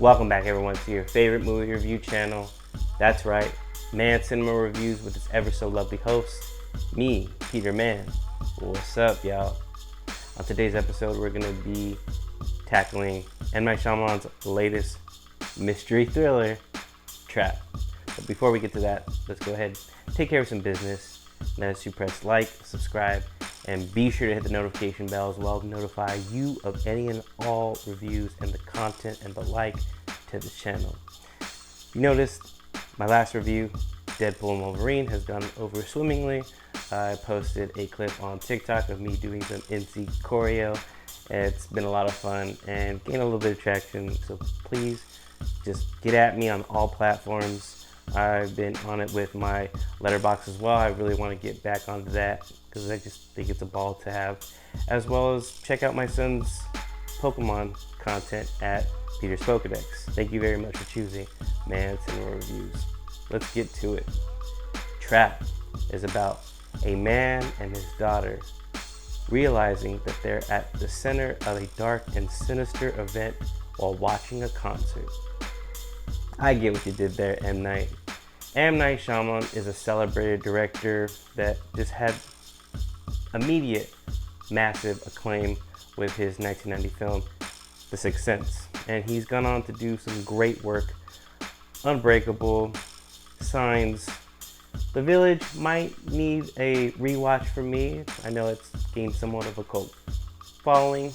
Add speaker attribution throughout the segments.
Speaker 1: Welcome back everyone to your favorite movie review channel. That's right, Man Cinema Reviews with its ever so lovely host, me, Peter Mann. What's up, y'all? On today's episode, we're gonna be tackling M. Night Shyamalan's latest mystery thriller, Trap. But before we get to that, let's go ahead and take care of some business. Notice you press like, subscribe, and be sure to hit the notification bell as well to notify you of any and all reviews and the content and the like to this channel. You noticed my last review, Deadpool and Wolverine, has gone over swimmingly. I posted a clip on TikTok of me doing some NC choreo. It's been a lot of fun and gained a little bit of traction, so please just get at me on all platforms. I've been on it with my letterbox as well. I really want to get back onto that because I just think it's a ball to have, as well as check out my son's Pokemon content at Peter's Pokedex. Thank you very much for choosing Man Cinema Reviews. Let's get to it. Trap is about a man and his daughter realizing that they're at the center of a dark and sinister event while watching a concert. I get what you did there, M. Night. M. Night Shyamalan is a celebrated director that just had immediate, massive acclaim with his 1990 film, The Sixth Sense. And he's gone on to do some great work. Unbreakable, Signs. The Village might need a rewatch for me. I know it's gained somewhat of a cult following.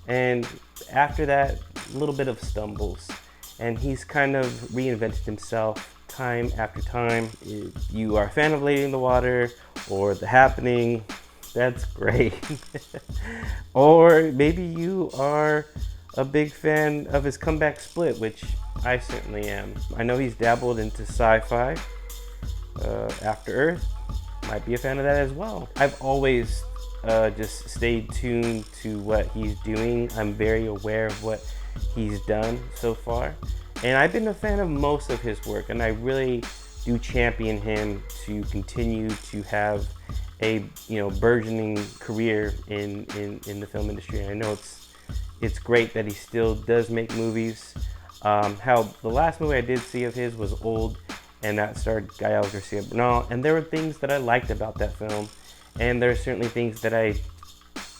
Speaker 1: And after that, a little bit of stumbles. And he's kind of reinvented himself time after time. If you are a fan of Lady in the Water or The Happening, that's great. Or maybe you are a big fan of his comeback Split, which I certainly am. I know he's dabbled into sci-fi. After Earth, might be a fan of that as well. I've always just stayed tuned to what he's doing. I'm very aware of what he's done so far, and I've been a fan of most of his work, and I really do champion him to continue to have a burgeoning career in the film industry. And I know it's great that he still does make movies. How the last movie I did see of his was Old, and that starred Gael Garcia Bernal, and there were things that I liked about that film, and there are certainly things that I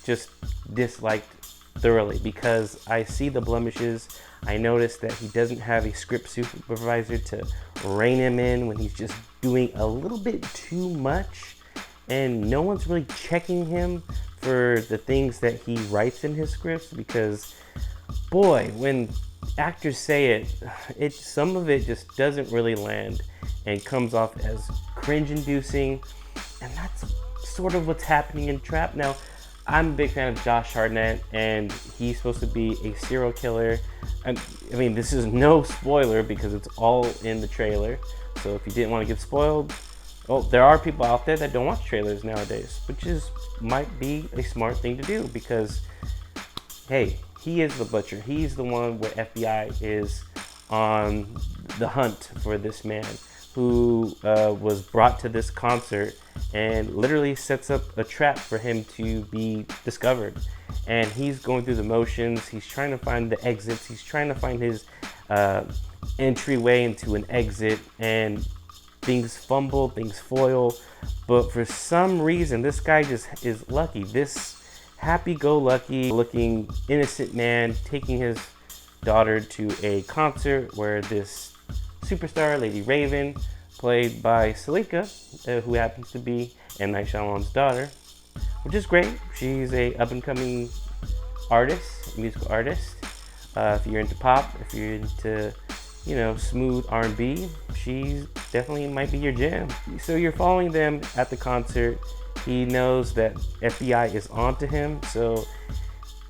Speaker 1: just disliked thoroughly because I see the blemishes. I noticed that he doesn't have a script supervisor to rein him in when he's just doing a little bit too much, and no one's really checking him for the things that he writes in his scripts, because boy, when actors say it some of it just doesn't really land and comes off as cringe-inducing, and that's sort of what's happening in Trap. Now, I'm a big fan of Josh Hartnett, and he's supposed to be a serial killer. I mean, this is no spoiler because it's all in the trailer. So if you didn't want to get spoiled, well, there are people out there that don't watch trailers nowadays, which might be a smart thing to do because, hey, he is the butcher. He's the one where FBI is on the hunt for this man who was brought to this concert and literally sets up a trap for him to be discovered. And he's going through the motions. He's trying to find the exits. He's trying to find his entryway into an exit, and things fumble, things foil. But for some reason, this guy just is lucky. This happy-go-lucky looking innocent man taking his daughter to a concert where this superstar, Lady Raven, played by Salika, who happens to be M. Night Shyamalan's daughter, which is great. She's a up-and-coming artist, musical artist. If you're into pop, if you're into smooth R&B, she definitely might be your jam. So you're following them at the concert. He knows that FBI is onto him, so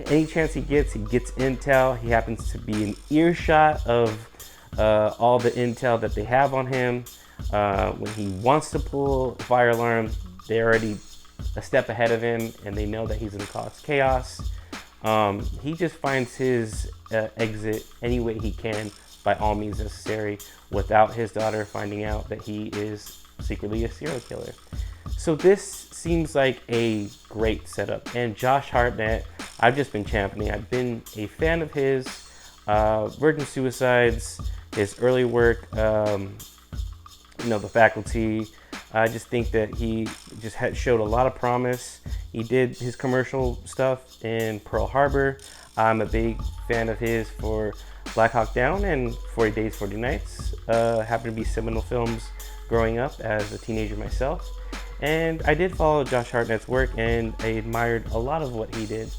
Speaker 1: any chance he gets intel. He happens to be in earshot of all the intel that they have on him. When he wants to pull a fire alarm, they're already a step ahead of him, and they know that he's going to cause chaos. He just finds his exit any way he can, by all means necessary, without his daughter finding out that he is secretly a serial killer. So this seems like a great setup. And Josh Hartnett, I've just been championing. I've been a fan of his Virgin Suicides, his early work, The Faculty. I just think that he just showed a lot of promise. He did his commercial stuff in Pearl Harbor. I'm a big fan of his for Black Hawk Down and 40 Days, 40 Nights. Happened to be seminal films growing up as a teenager myself. And I did follow Josh Hartnett's work, and I admired a lot of what he did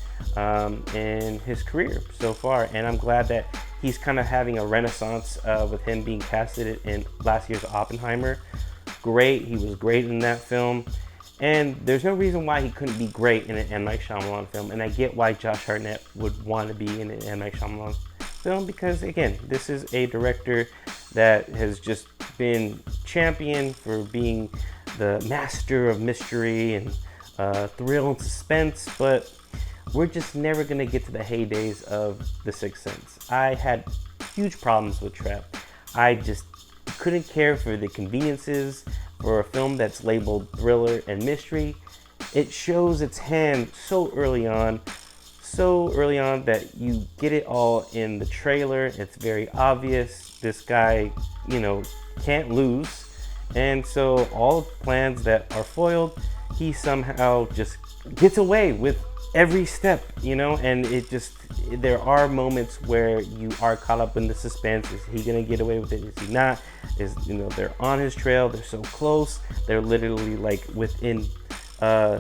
Speaker 1: in his career so far. And I'm glad that he's kind of having a renaissance with him being casted in last year's Oppenheimer. Great, he was great in that film. And there's no reason why he couldn't be great in an M. Night Shyamalan film. And I get why Josh Hartnett would want to be in an M. Night Shyamalan film, because again, this is a director that has just been championed for being the master of mystery and thrill and suspense, but we're just never gonna get to the heydays of The Sixth Sense. I had huge problems with Trap. I just couldn't care for the conveniences for a film that's labeled thriller and mystery. It shows its hand so early on that you get it all in the trailer. It's very obvious this guy, can't lose. And so all plans that are foiled, he somehow just gets away with every step, and there are moments where you are caught up in the suspense. Is he gonna get away with it? Is he not? They're on his trail, they're so close, they're literally like within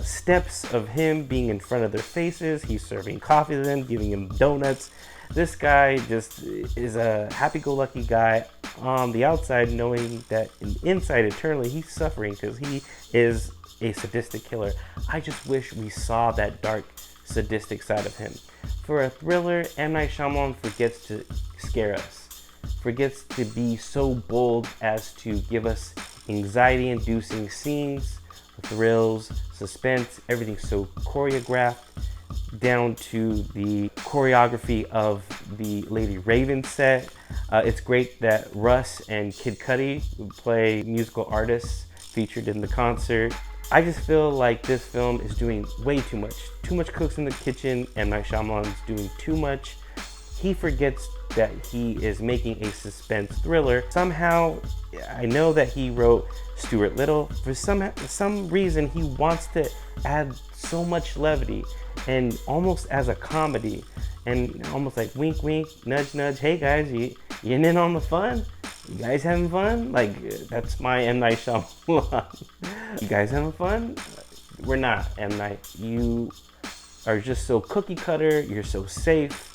Speaker 1: steps of him being in front of their faces. He's serving coffee to them, giving them donuts. This guy just is a happy-go-lucky guy on the outside, knowing that inside eternally he's suffering because he is a sadistic killer. I just wish we saw that dark, sadistic side of him. For a thriller, M. Night Shyamalan forgets to scare us, forgets to be so bold as to give us anxiety-inducing scenes, thrills, suspense, everything so choreographed, down to the choreography of the Lady Raven set. It's great that Russ and Kid Cudi play musical artists featured in the concert. I just feel like this film is doing way too much. Too much cooks in the kitchen, and Night Shyamalan is doing too much. He forgets that he is making a suspense thriller. Somehow, I know that he wrote Stuart Little. For some reason, he wants to add so much levity and almost as a comedy, and almost like wink, wink, nudge, nudge. Hey guys, you in on the fun? You guys having fun? Like, that's my M. Night Shyamalan. You guys having fun? We're not, M. Night. You are just so cookie cutter. You're so safe.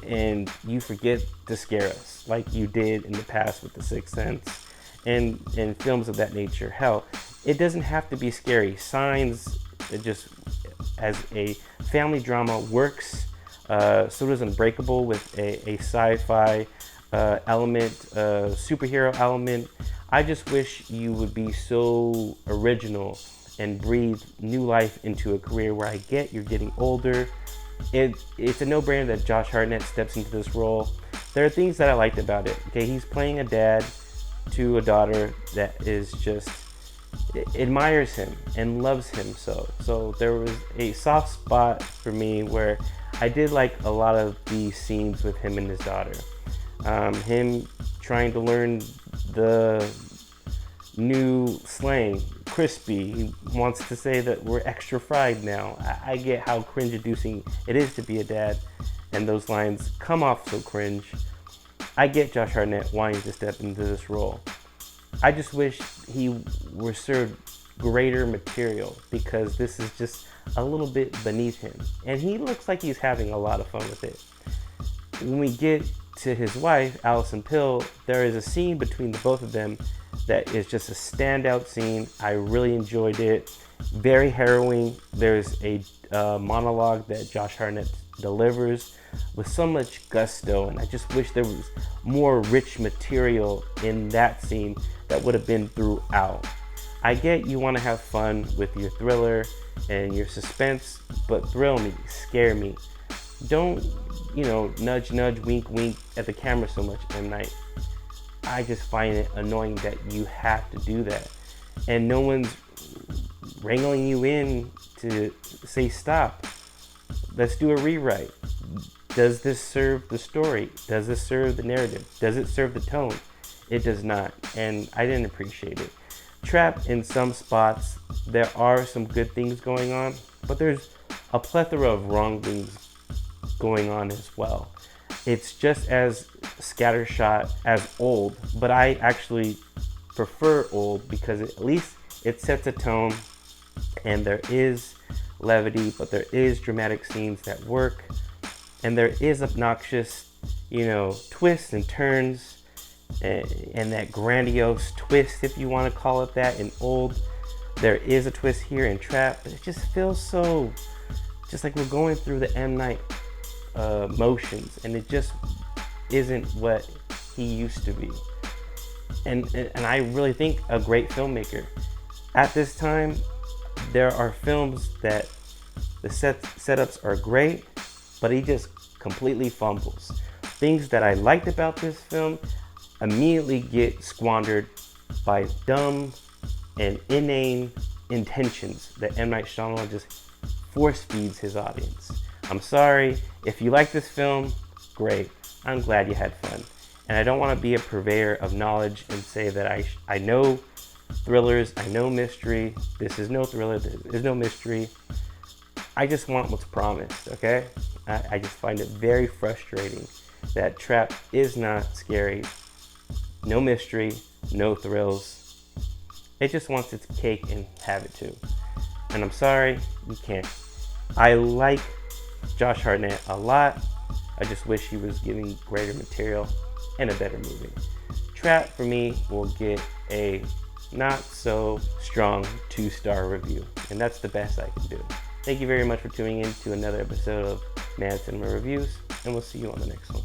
Speaker 1: And you forget to scare us like you did in the past with The Sixth Sense and films of that nature. Hell, it doesn't have to be scary. Signs, just as a family drama, works. So does Unbreakable with a sci-fi element, superhero element. I just wish you would be so original and breathe new life into a career where I get you're getting older. It's a no-brainer that Josh Hartnett steps into this role. There are things that I liked about it. Okay, he's playing a dad to a daughter that is just admires him and loves him so. So there was a soft spot for me where I did like a lot of the scenes with him and his daughter. Him trying to learn the new slang, crispy. He wants to say that we're extra fried now. I get how cringe-inducing it is to be a dad, and those lines come off so cringe. I get Josh Hartnett wanting to step into this role. I just wish he were served greater material, because this is just a little bit beneath him. And he looks like he's having a lot of fun with it. When we get to his wife, Alison Pill, there is a scene between the both of them that is just a standout scene. I really enjoyed it. Very harrowing. There's a monologue that Josh Hartnett delivers with so much gusto, and I just wish there was more rich material in that scene that would have been throughout. I get you want to have fun with your thriller and your suspense, but thrill me, scare me. Don't, nudge, nudge, wink, wink at the camera so much, M. Night. I just find it annoying that you have to do that, and no one's wrangling you in to say stop. Let's do a rewrite. Does this serve the story? Does this serve the narrative? Does it serve the tone? It does not, and I didn't appreciate it. Trap, in some spots, there are some good things going on, but there's a plethora of wrong things going on as well. It's just as scattershot as Old, but I actually prefer Old because at least it sets a tone, and there is levity, but there is dramatic scenes that work, and there is obnoxious, twists and turns, and that grandiose twist, if you want to call it that, in Old. There is a twist here in Trap, but it just feels so, just like we're going through the M. Night motions, and it just isn't what he used to be. And I really think a great filmmaker. At this time, there are films that the setups are great, but he just completely fumbles. Things that I liked about this film immediately get squandered by dumb and inane intentions that M. Night Shyamalan just force feeds his audience. I'm sorry, if you like this film, great. I'm glad you had fun. And I don't want to be a purveyor of knowledge and say that I know thrillers, I know mystery. This is no thriller, this is no mystery. I just want what's promised, okay? I just find it very frustrating that Trap is not scary. No mystery, no thrills. It just wants its cake and have it too. And I'm sorry, you can't. I like Josh Hartnett a lot. I just wish he was giving greater material and a better movie. Trap, for me, will get a not so strong 2-star review, and that's the best I can do. Thank you very much for tuning in to another episode of Mad Cinema Reviews, and we'll see you on the next one.